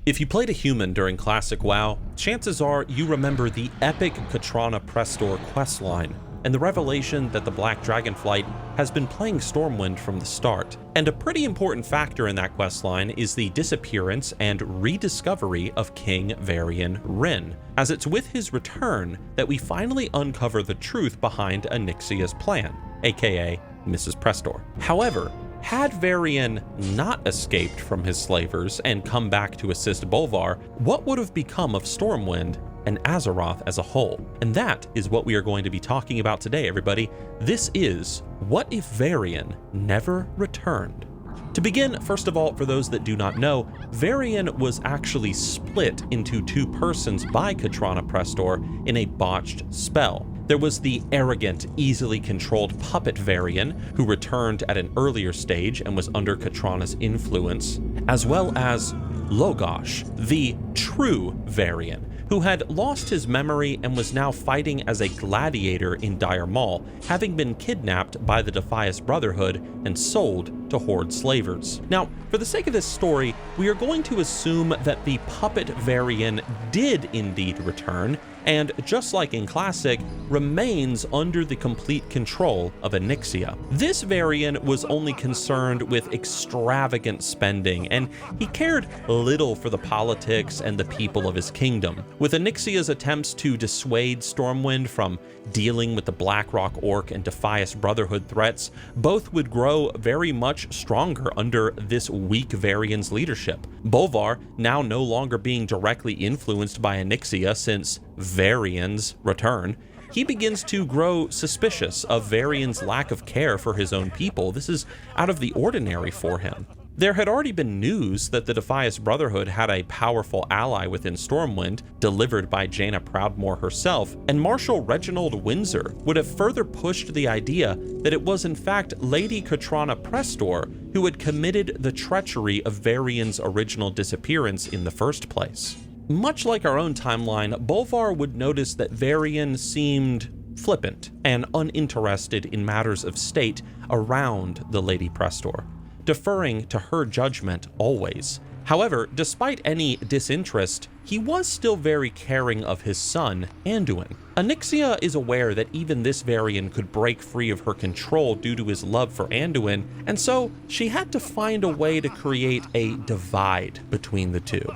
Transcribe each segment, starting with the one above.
If you played a human during Classic WoW, chances are you remember the epic Katrana Prestor questline, and the revelation that the Black Dragonflight has been playing Stormwind from the start. And a pretty important factor in that questline is the disappearance and rediscovery of King Varian Wrynn, as it's with his return that we finally uncover the truth behind Onyxia's plan, aka Mrs. Prestor. However, had Varian not escaped from his slavers and come back to assist Bolvar, what would have become of Stormwind and Azeroth as a whole? And that is what we are going to be talking about today, everybody. This is What If Varian Never Returned? To begin, first of all, for those that do not know, Varian was actually split into two persons by Katrana Prestor in a botched spell. There was the arrogant, easily controlled puppet Varian, who returned at an earlier stage and was under Katrana's influence, as well as Logosh, the true Varian, who had lost his memory and was now fighting as a gladiator in Dire Maul, having been kidnapped by the Defias Brotherhood and sold to Horde slavers. Now, for the sake of this story, we are going to assume that the puppet Varian did indeed return, and just like in Classic, remains under the complete control of Onyxia. This Varian was only concerned with extravagant spending, and he cared little for the politics and the people of his kingdom. With Onyxia's attempts to dissuade Stormwind from dealing with the Blackrock Orc and Defias Brotherhood threats, both would grow very much stronger under this weak Varian's leadership. Bolvar, now no longer being directly influenced by Onyxia since Varian's return, he begins to grow suspicious of Varian's lack of care for his own people. This is out of the ordinary for him. There had already been news that the Defias Brotherhood had a powerful ally within Stormwind, delivered by Jaina Proudmoore herself, and Marshal Reginald Windsor would have further pushed the idea that it was in fact Lady Katrana Prestor who had committed the treachery of Varian's original disappearance in the first place. Much like our own timeline, Bolvar would notice that Varian seemed flippant and uninterested in matters of state around the Lady Prestor, deferring to her judgment always. However, despite any disinterest, he was still very caring of his son, Anduin. Onyxia is aware that even this Varian could break free of her control due to his love for Anduin, and so she had to find a way to create a divide between the two.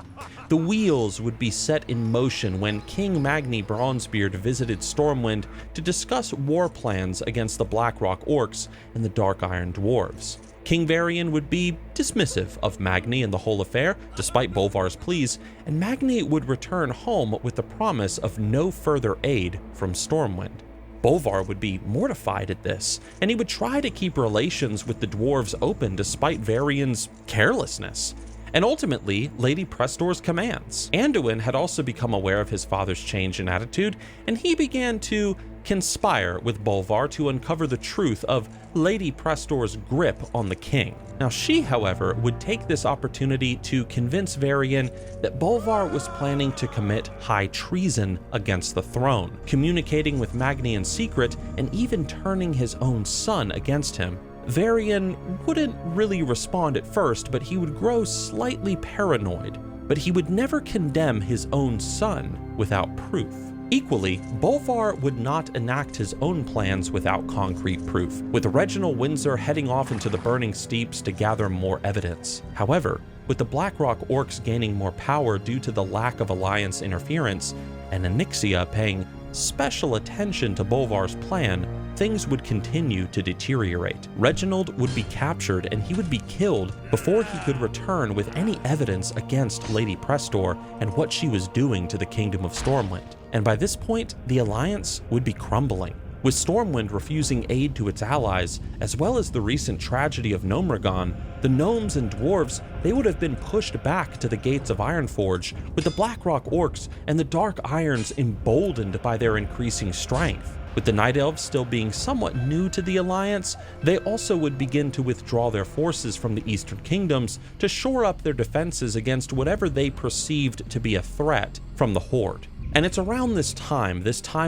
The wheels would be set in motion when King Magni Bronzebeard visited Stormwind to discuss war plans against the Blackrock Orcs and the Dark Iron Dwarves. King Varian would be dismissive of Magni and the whole affair, despite Bolvar's pleas, and Magni would return home with the promise of no further aid from Stormwind. Bolvar would be mortified at this, and he would try to keep relations with the dwarves open despite Varian's carelessness, and ultimately Lady Prestor's commands. Anduin had also become aware of his father's change in attitude, and he began to conspire with Bolvar to uncover the truth of Lady Prestor's grip on the king. Now she, however, would take this opportunity to convince Varian that Bolvar was planning to commit high treason against the throne, communicating with Magni in secret and even turning his own son against him. Varian wouldn't really respond at first, but he would grow slightly paranoid, but he would never condemn his own son without proof. Equally, Bolvar would not enact his own plans without concrete proof, with Reginald Windsor heading off into the Burning Steeps to gather more evidence. However, with the Blackrock Orcs gaining more power due to the lack of Alliance interference, and Onyxia paying special attention to Bolvar's plan, things would continue to deteriorate. Reginald would be captured and he would be killed before he could return with any evidence against Lady Prestor and what she was doing to the Kingdom of Stormwind. And by this point, the Alliance would be crumbling, with Stormwind refusing aid to its allies, as well as the recent tragedy of Gnomragon. The gnomes and dwarves, they would have been pushed back to the gates of Ironforge, with the Blackrock Orcs and the Dark Irons emboldened by their increasing strength. With the Night Elves still being somewhat new to the Alliance, they also would begin to withdraw their forces from the Eastern Kingdoms to shore up their defenses against whatever they perceived to be a threat from the Horde. And it's around this time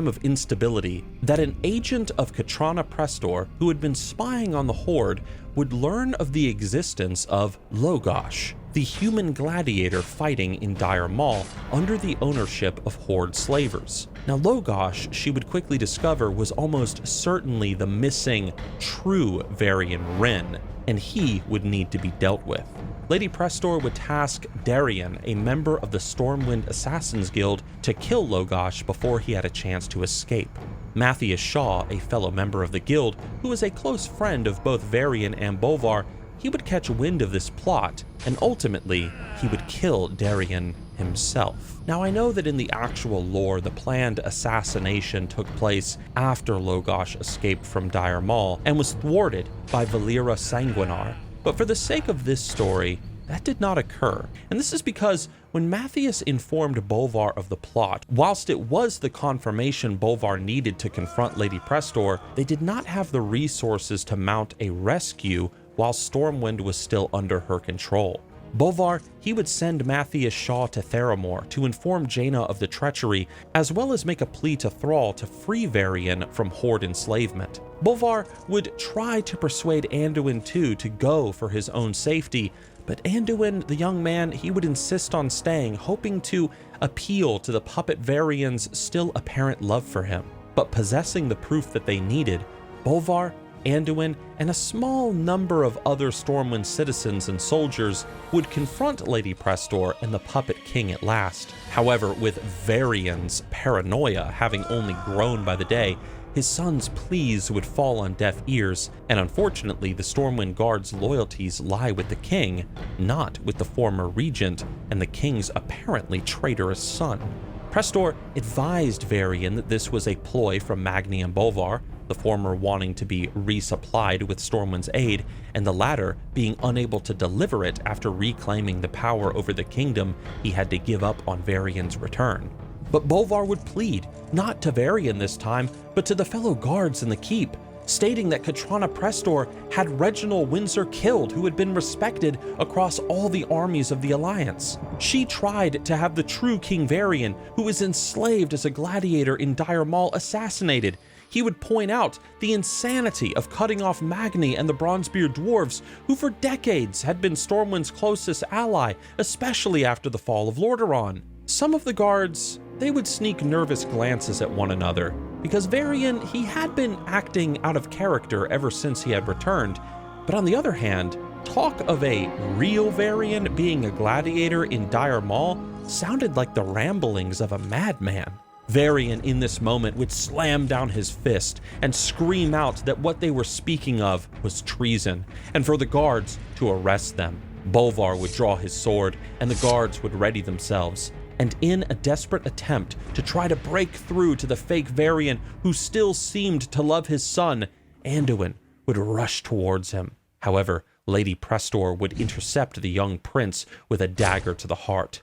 of instability, that an agent of Katrana Prestor, who had been spying on the Horde, would learn of the existence of Logosh, the human gladiator fighting in Dire Maul under the ownership of Horde slavers. Now Logosh, she would quickly discover, was almost certainly the missing true Varian Wren, and he would need to be dealt with. Lady Prestor would task Varian, a member of the Stormwind Assassins Guild, to kill Logosh before he had a chance to escape. Matthias Shaw, a fellow member of the guild, who was a close friend of both Varian and Bolvar, he would catch wind of this plot, and ultimately, he would kill Varian himself. Now I know that in the actual lore, the planned assassination took place after Logosh escaped from Dire Maul and was thwarted by Valera Sanguinar, but for the sake of this story, that did not occur. And this is because when Matthias informed Bolvar of the plot, whilst it was the confirmation Bolvar needed to confront Lady Prestor, they did not have the resources to mount a rescue while Stormwind was still under her control. Bolvar, he would send Matthias Shaw to Theramore to inform Jaina of the treachery, as well as make a plea to Thrall to free Varian from Horde enslavement. Bolvar would try to persuade Anduin too to go for his own safety, but Anduin, the young man, he would insist on staying, hoping to appeal to the puppet Varian's still apparent love for him. But possessing the proof that they needed, Bolvar, Anduin, and a small number of other Stormwind citizens and soldiers would confront Lady Prestor and the Puppet King at last. However, with Varian's paranoia having only grown by the day, his son's pleas would fall on deaf ears, and unfortunately the Stormwind Guard's loyalties lie with the king, not with the former regent and the king's apparently traitorous son. Prestor advised Varian that this was a ploy from Magni and Bolvar, the former wanting to be resupplied with Stormwind's aid, and the latter being unable to deliver it after reclaiming the power over the kingdom he had to give up on Varian's return. But Bolvar would plead, not to Varian this time, but to the fellow guards in the keep, stating that Katrana Prestor had Reginald Windsor killed, who had been respected across all the armies of the Alliance. She tried to have the true King Varian, who was enslaved as a gladiator in Dire Maul, assassinated. He would point out the insanity of cutting off Magni and the Bronzebeard dwarves, who for decades had been Stormwind's closest ally, especially after the fall of Lordaeron. Some of the guards, they would sneak nervous glances at one another, because Varian, he had been acting out of character ever since he had returned, but on the other hand, talk of a real Varian being a gladiator in Dire Maul sounded like the ramblings of a madman. Varian in this moment would slam down his fist and scream out that what they were speaking of was treason, and for the guards to arrest them. Bolvar would draw his sword, and the guards would ready themselves. And in a desperate attempt to try to break through to the fake Varian who still seemed to love his son, Anduin would rush towards him. However, Lady Prestor would intercept the young prince with a dagger to the heart.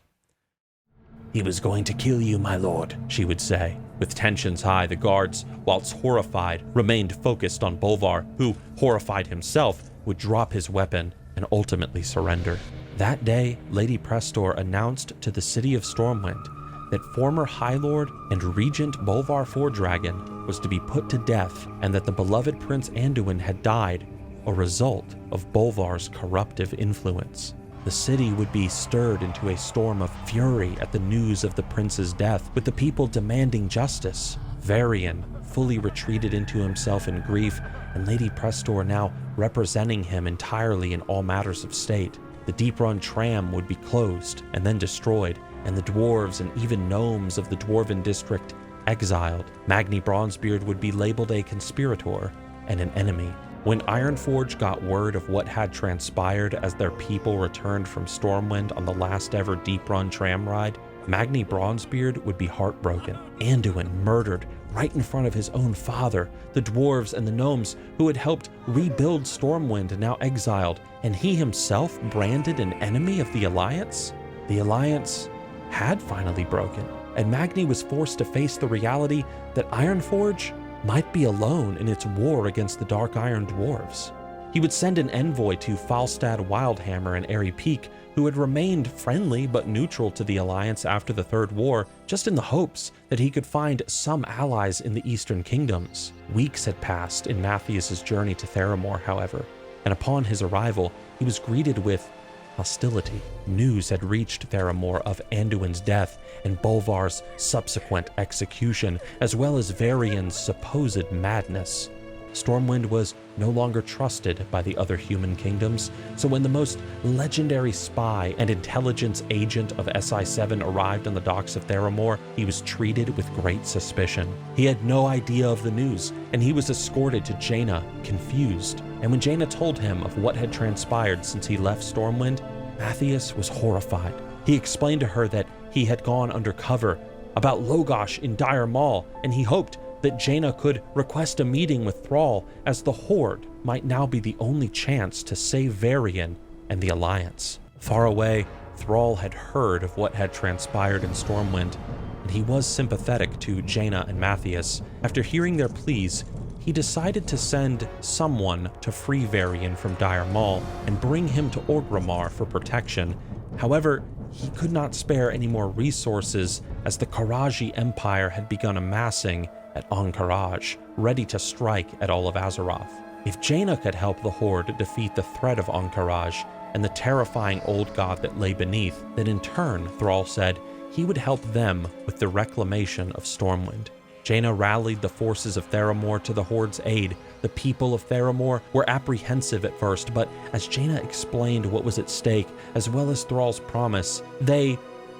"He was going to kill you, my lord," she would say. With tensions high, the guards, whilst horrified, remained focused on Bolvar, who, horrified himself, would drop his weapon and ultimately surrender. That day, Lady Prestor announced to the city of Stormwind that former High Lord and Regent Bolvar Fordragon was to be put to death, and that the beloved Prince Anduin had died, a result of Bolvar's corruptive influence. The city would be stirred into a storm of fury at the news of the prince's death, with the people demanding justice. Varian fully retreated into himself in grief, and Lady Prestor now representing him entirely in all matters of state. The Deep-Run tram would be closed and then destroyed, and the dwarves and even gnomes of the Dwarven district exiled. Magni Bronzebeard would be labeled a conspirator and an enemy. When Ironforge got word of what had transpired as their people returned from Stormwind on the last ever Deep-Run tram ride, Magni Bronzebeard would be heartbroken. Anduin murdered right in front of his own father, the dwarves and the gnomes who had helped rebuild Stormwind, now exiled, and he himself branded an enemy of the Alliance? The Alliance had finally broken, and Magni was forced to face the reality that Ironforge might be alone in its war against the Dark Iron Dwarves. He would send an envoy to Falstad Wildhammer and Airy Peak, who had remained friendly but neutral to the Alliance after the Third War, just in the hopes that he could find some allies in the Eastern Kingdoms. Weeks had passed in Matthias's journey to Theramore, however, and upon his arrival, he was greeted with hostility. News had reached Theramore of Anduin's death and Bolvar's subsequent execution, as well as Varian's supposed madness. Stormwind was no longer trusted by the other human kingdoms, so when the most legendary spy and intelligence agent of SI-7 arrived on the docks of Theramore, he was treated with great suspicion. He had no idea of the news, and he was escorted to Jaina, confused. And when Jaina told him of what had transpired since he left Stormwind, Matthias was horrified. He explained to her that he had gone undercover about Logosh in Dire Maul, and he hoped that Jaina could request a meeting with Thrall, as the Horde might now be the only chance to save Varian and the Alliance. Far away, Thrall had heard of what had transpired in Stormwind, and he was sympathetic to Jaina and Matthias. After hearing their pleas, he decided to send someone to free Varian from Dire Maul and bring him to Orgrimmar for protection. However, he could not spare any more resources, as the Karaji Empire had begun amassing at Ahn'Qiraj, ready to strike at all of Azeroth. If Jaina could help the Horde defeat the threat of Ahn'Qiraj and the terrifying old god that lay beneath, then in turn, Thrall said, he would help them with the reclamation of Stormwind. Jaina rallied the forces of Theramore to the Horde's aid. The people of Theramore were apprehensive at first, but as Jaina explained what was at stake, as well as Thrall's promise, they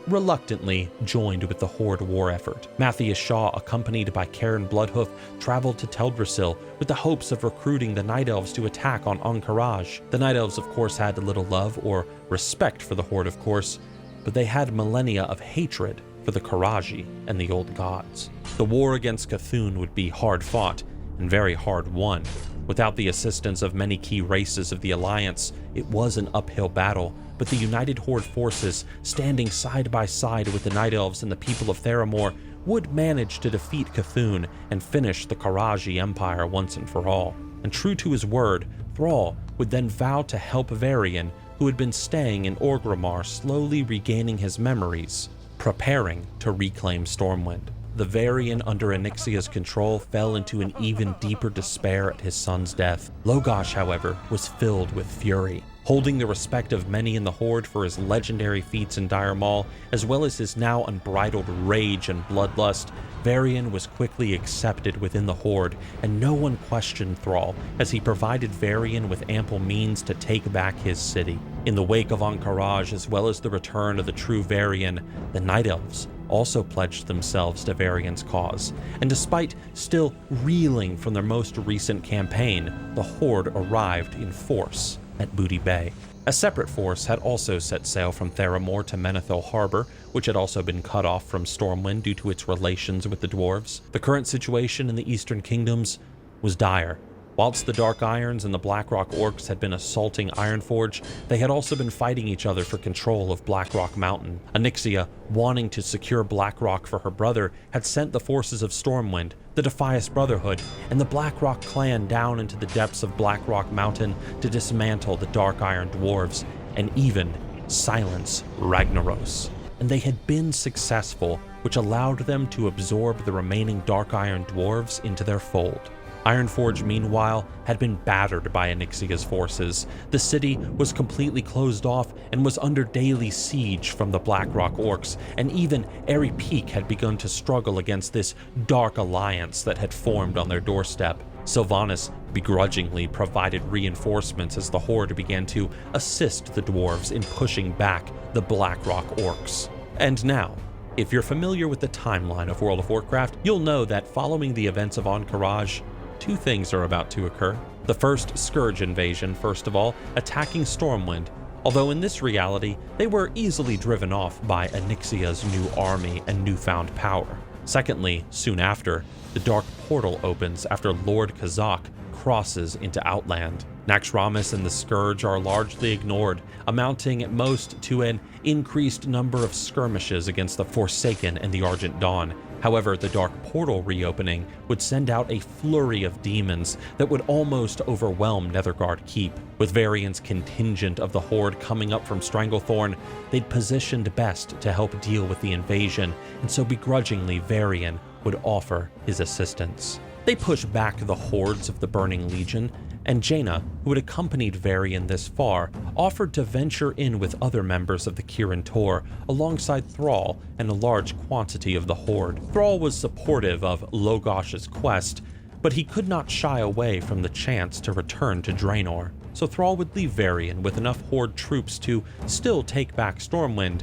reluctantly joined with the Horde war effort. Matthias Shaw, accompanied by Karen Bloodhoof, traveled to Teldrassil with the hopes of recruiting the Night Elves to attack on Ahn'Qiraj. The Night Elves, of course, had little love or respect for the Horde, of course, but they had millennia of hatred for the Karaji and the old gods. The war against Cthulhu would be hard fought and very hard won. Without the assistance of many key races of the Alliance, it was an uphill battle, but the united Horde forces, standing side by side with the Night Elves and the people of Theramore, would manage to defeat Cthulhu and finish the Karaji Empire once and for all. And true to his word, Thrall would then vow to help Varian, who had been staying in Orgrimmar, slowly regaining his memories, preparing to reclaim Stormwind. The Varian under Onyxia's control fell into an even deeper despair at his son's death. Logosh, however, was filled with fury. Holding the respect of many in the Horde for his legendary feats in Dire Maul, as well as his now unbridled rage and bloodlust, Varian was quickly accepted within the Horde, and no one questioned Thrall, as he provided Varian with ample means to take back his city. In the wake of Ahn'Qiraj, as well as the return of the true Varian, the Night Elves also pledged themselves to Varian's cause, and despite still reeling from their most recent campaign, the Horde arrived in force at Booty Bay. A separate force had also set sail from Theramore to Menethil Harbor, which had also been cut off from Stormwind due to its relations with the dwarves. The current situation in the Eastern Kingdoms was dire. Whilst the Dark Irons and the Blackrock Orcs had been assaulting Ironforge, they had also been fighting each other for control of Blackrock Mountain. Onyxia, wanting to secure Blackrock for her brother, had sent the forces of Stormwind, the Defias Brotherhood, and the Blackrock clan down into the depths of Blackrock Mountain to dismantle the Dark Iron dwarves and even silence Ragnaros. And they had been successful, which allowed them to absorb the remaining Dark Iron dwarves into their fold. Ironforge, meanwhile, had been battered by Onyxia's forces. The city was completely closed off and was under daily siege from the Blackrock Orcs, and even Airy Peak had begun to struggle against this dark alliance that had formed on their doorstep. Sylvanas begrudgingly provided reinforcements as the Horde began to assist the dwarves in pushing back the Blackrock Orcs. And now, if you're familiar with the timeline of World of Warcraft, you'll know that following the events of Ahn'Qiraj, two things are about to occur. The first Scourge invasion, first of all, attacking Stormwind, although in this reality, they were easily driven off by Onyxia's new army and newfound power. Secondly, soon after, the Dark Portal opens after Lord Kazak crosses into Outland. Naxxramas and the Scourge are largely ignored, amounting at most to an increased number of skirmishes against the Forsaken and the Argent Dawn. However, the Dark Portal reopening would send out a flurry of demons that would almost overwhelm Netherguard Keep. With Varian's contingent of the Horde coming up from Stranglethorn, they'd positioned best to help deal with the invasion, and so begrudgingly Varian would offer his assistance. They pushed back the hordes of the Burning Legion, and Jaina, who had accompanied Varian this far, offered to venture in with other members of the Kirin Tor, alongside Thrall and a large quantity of the Horde. Thrall was supportive of Logosh's quest, but he could not shy away from the chance to return to Draenor. So Thrall would leave Varian with enough Horde troops to still take back Stormwind,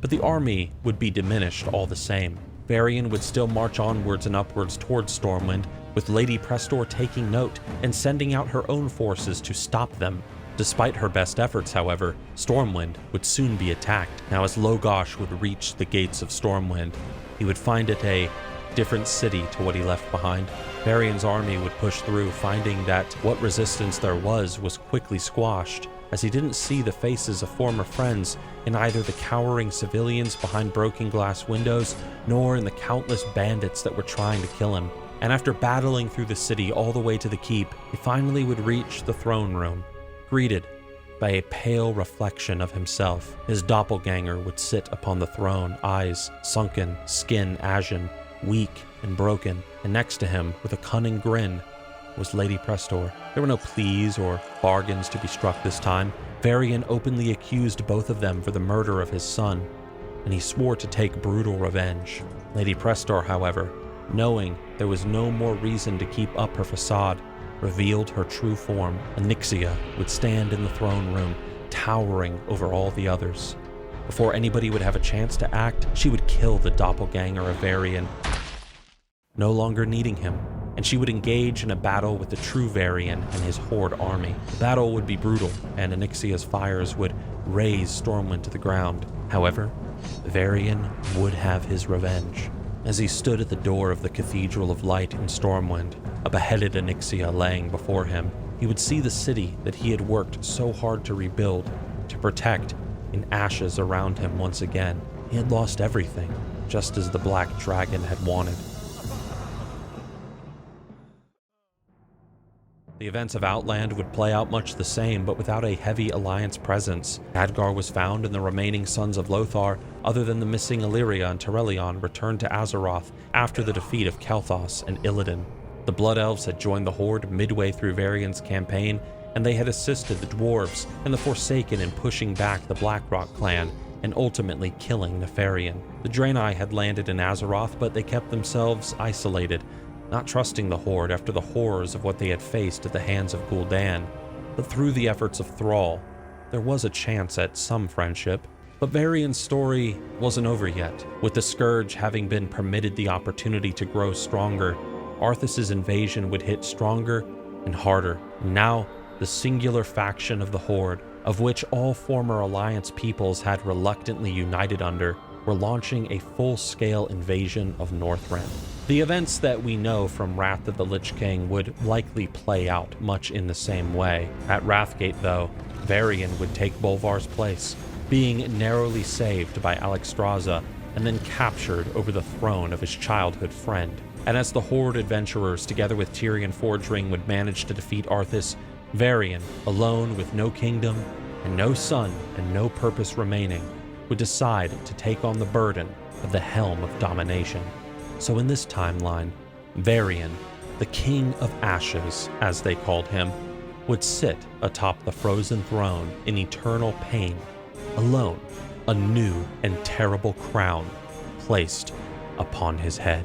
but the army would be diminished all the same. Varian would still march onwards and upwards towards Stormwind, with Lady Prestor taking note and sending out her own forces to stop them. Despite her best efforts, however, Stormwind would soon be attacked. Now, as Logosh would reach the gates of Stormwind, he would find it a different city to what he left behind. Varian's army would push through, finding that what resistance there was quickly squashed, as he didn't see the faces of former friends in either the cowering civilians behind broken glass windows, nor in the countless bandits that were trying to kill him. And after battling through the city all the way to the keep, he finally would reach the throne room, greeted by a pale reflection of himself. His doppelganger would sit upon the throne, eyes sunken, skin ashen, weak and broken, and next to him, with a cunning grin, was Lady Prestor. There were no pleas or bargains to be struck this time. Varian openly accused both of them for the murder of his son, and he swore to take brutal revenge. Lady Prestor, however, knowing there was no more reason to keep up her facade, revealed her true form. Onyxia would stand in the throne room, towering over all the others. Before anybody would have a chance to act, she would kill the doppelganger of Varian, no longer needing him, and she would engage in a battle with the true Varian and his Horde army. The battle would be brutal, and Onyxia's fires would raze Stormwind to the ground. However, Varian would have his revenge. As he stood at the door of the Cathedral of Light in Stormwind, a beheaded Onyxia laying before him, he would see the city that he had worked so hard to rebuild, to protect, in ashes around him once again. He had lost everything, just as the Black Dragon had wanted. The events of Outland would play out much the same, but without a heavy Alliance presence. Khadgar was found, and the remaining sons of Lothar, other than the missing Illyria and Terrelion, returned to Azeroth after the defeat of Kel'Thas and Illidan. The Blood Elves had joined the Horde midway through Varian's campaign, and they had assisted the Dwarves and the Forsaken in pushing back the Blackrock clan and ultimately killing Nefarian. The Draenei had landed in Azeroth, but they kept themselves isolated, not trusting the Horde after the horrors of what they had faced at the hands of Gul'dan. But through the efforts of Thrall, there was a chance at some friendship. But Varian's story wasn't over yet. With the Scourge having been permitted the opportunity to grow stronger, Arthas's invasion would hit stronger and harder. And now, the singular faction of the Horde, of which all former Alliance peoples had reluctantly united under, were launching a full-scale invasion of Northrend. The events that we know from Wrath of the Lich King would likely play out much in the same way. At Wrathgate, though, Varian would take Bolvar's place, being narrowly saved by Alexstrasza and then captured over the throne of his childhood friend. And as the Horde adventurers, together with Tyrion Forgeling, would manage to defeat Arthas, Varian, alone with no kingdom and no son and no purpose remaining, would decide to take on the burden of the Helm of Domination. So in this timeline, Varian, the King of Ashes, as they called him, would sit atop the frozen throne in eternal pain, alone, a new and terrible crown placed upon his head.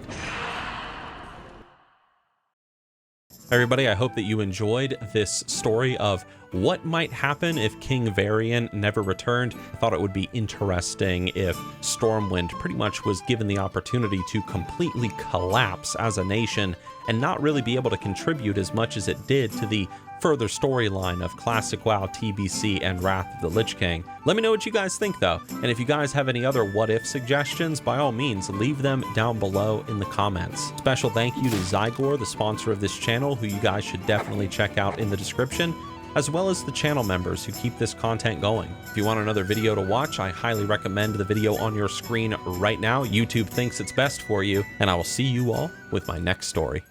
Everybody, I hope that you enjoyed this story of what might happen if King Varian never returned. I thought it would be interesting if Stormwind pretty much was given the opportunity to completely collapse as a nation and not really be able to contribute as much as it did to the further storyline of Classic WoW, TBC, and Wrath of the Lich King. Let me know what you guys think, though, and if you guys have any other what-if suggestions, by all means, leave them down below in the comments. Special thank you to Zygor, the sponsor of this channel, who you guys should definitely check out in the description, as well as the channel members who keep this content going. If you want another video to watch, I highly recommend the video on your screen right now. YouTube thinks it's best for you, and I will see you all with my next story.